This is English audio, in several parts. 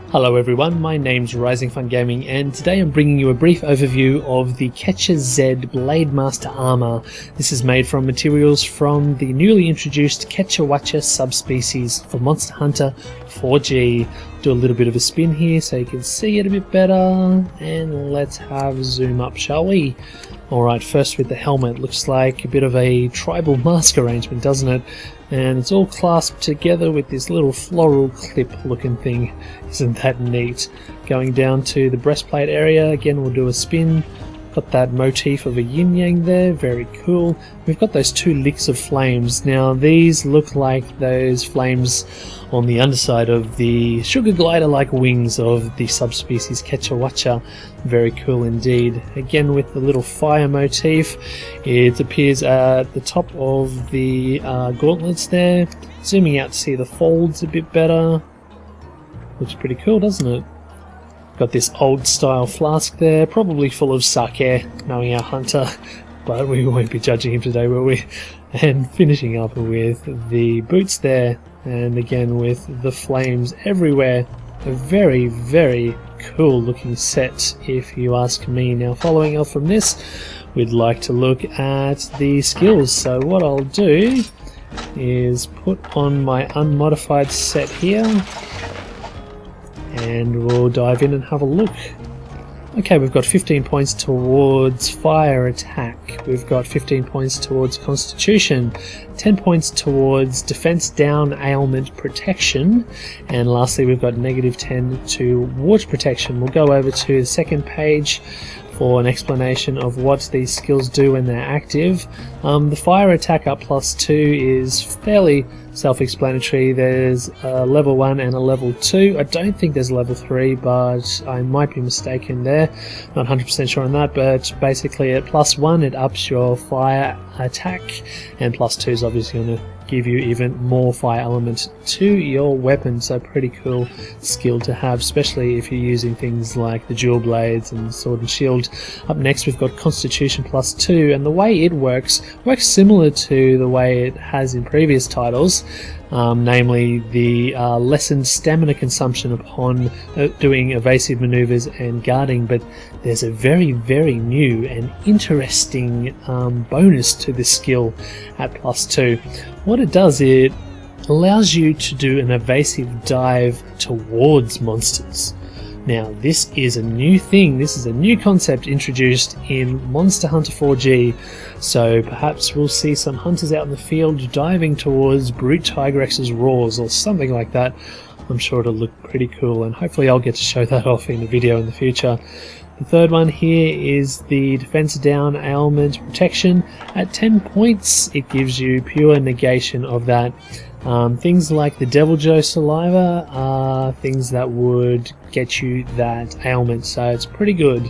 Hello everyone, my name's RisingFunGaming and today I'm bringing you a brief overview of the Kecha Z Blademaster armor. This is made from materials from the newly introduced Kecha subspecies for Monster Hunter 4G. Do a little bit of a spin here so you can see it a bit better, and let's have a zoom up, shall we? Alright, first with the helmet, looks like a bit of a tribal mask arrangement, doesn't it? And it's all clasped together with this little floral clip looking thing. Isn't that neat? Going down to the breastplate area, again we'll do a spin. Got that motif of a yin-yang there, very cool. We've got those two licks of flames. Now these look like those flames on the underside of the sugar glider-like wings of the subspecies Kecha. Very cool indeed. Again with the little fire motif, it appears at the top of the gauntlets there. Zooming out to see the folds a bit better. Looks pretty cool, doesn't it? Got this old style flask there, probably full of sake, knowing our hunter, but we won't be judging him today, will we? And finishing up with the boots there, and again with the flames everywhere. A very, very cool looking set, if you ask me. Now following up from this, we'd like to look at the skills. So what I'll do is put on my unmodified set here, and we'll dive in and have a look. Okay, we've got 15 points towards fire attack, we've got 15 points towards constitution, 10 points towards defense down, ailment, protection, and lastly we've got -10 to water protection. We'll go over to the second page for an explanation of what these skills do when they're active. The fire attack up +2 is fairly self-explanatory. There's a level 1 and a level 2. I don't think there's a level 3, but I might be mistaken there. Not 100% sure on that, but basically at +1 it ups your fire attack, and +2 is obviously going to give you even more fire element to your weapon. So pretty cool skill to have, especially if you're using things like the dual blades and sword and shield. Up next we've got constitution +2, and the way it works similar to the way it has in previous titles, namely the lessened stamina consumption upon doing evasive maneuvers and guarding. But there's a very, very new and interesting bonus to this skill at +2. What it does, it allows you to do an evasive dive towards monsters. Now this is a new thing, this is a new concept introduced in Monster Hunter 4G, so perhaps we'll see some hunters out in the field diving towards Brute Tigrex's roars or something like that. I'm sure it'll look pretty cool, and hopefully I'll get to show that off in a video in the future. The third one here is the defense down, ailment, protection. At 10 points it gives you pure negation of that. Things like the Devil Joe saliva are things that would get you that ailment, so it's pretty good.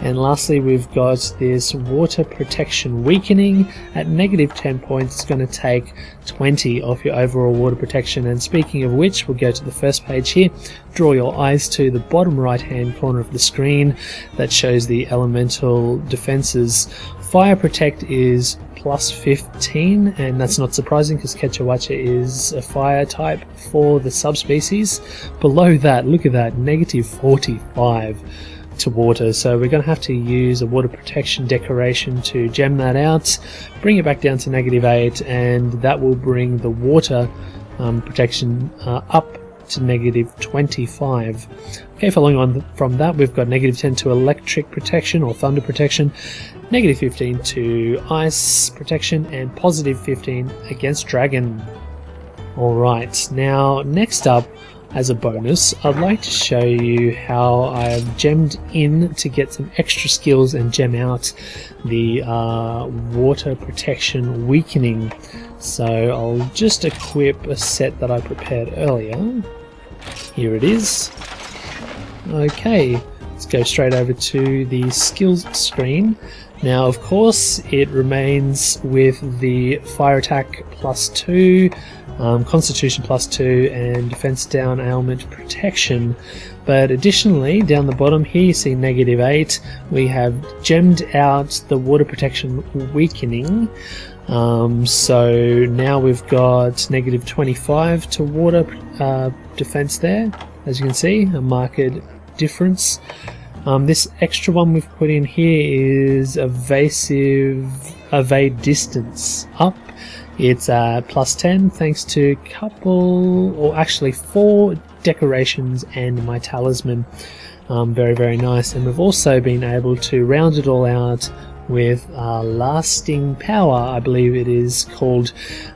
And lastly we've got this water protection weakening. At -10 points it's going to take 20 off your overall water protection. And speaking of which, we'll go to the first page here. Draw your eyes to the bottom right hand corner of the screen that shows the elemental defenses. Fire protect is +15, and that's not surprising because Kecha is a fire type for the subspecies. Below that, look at that, -45 to water, so we're going to have to use a water protection decoration to gem that out, bring it back down to -8, and that will bring the water protection up to -25. Okay, following on from that, we've got -10 to electric protection or thunder protection, -15 to ice protection, and +15 against dragon. Alright, now next up, as a bonus, I'd like to show you how I've gemmed in to get some extra skills and gem out the water protection weakening. So I'll just equip a set that I prepared earlier. Here it is. Okay, let's go straight over to the skills screen. Now of course it remains with the fire attack +2, constitution +2, and defense down, ailment, protection. But additionally, down the bottom here you see -8. We have gemmed out the water protection weakening. So now we've got negative 25 to water defense there, as you can see, a marked difference. This extra one we've put in here is evade distance up. It's plus 10 thanks to a couple, or actually 4 decorations and my talisman. Very, very nice. And we've also been able to round it all out with lasting power, I believe it is called.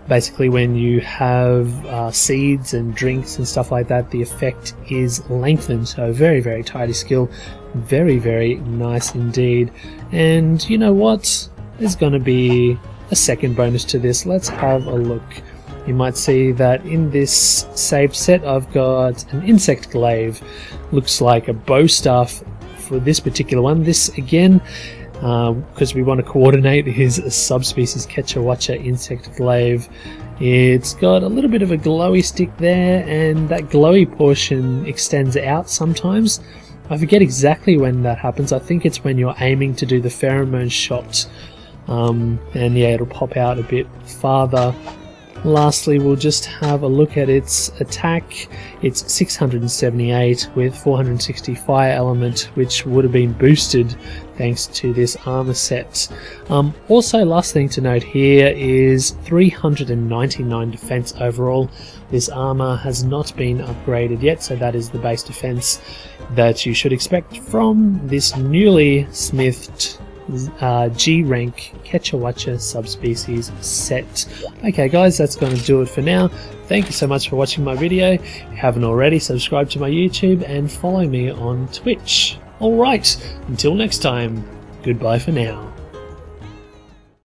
Basically when you have seeds and drinks and stuff like that, the effect is lengthened. So very, very tidy skill. Very, very nice indeed. And you know what? There's going to be a second bonus to this. Let's have a look. You might see that in this saved set I've got an insect glaive. Looks like a bow staff for this particular one. This again, because we want to coordinate, is a subspecies Kecha insect glaive. It's got a little bit of a glowy stick there, and that glowy portion extends out sometimes. I forget exactly when that happens. I think it's when you're aiming to do the pheromone shot, and yeah, it'll pop out a bit farther. Lastly, we'll just have a look at its attack. It's 678 with 460 fire element, which would have been boosted thanks to this armor set. Also, last thing to note here is 399 defense overall. This armor has not been upgraded yet, so that is the base defense that you should expect from this newly smithed G rank Kecha subspecies set. Okay guys, that's going to do it for now. Thank you so much for watching my video. If you haven't already, subscribe to my YouTube and follow me on Twitch. Alright, until next time, goodbye for now.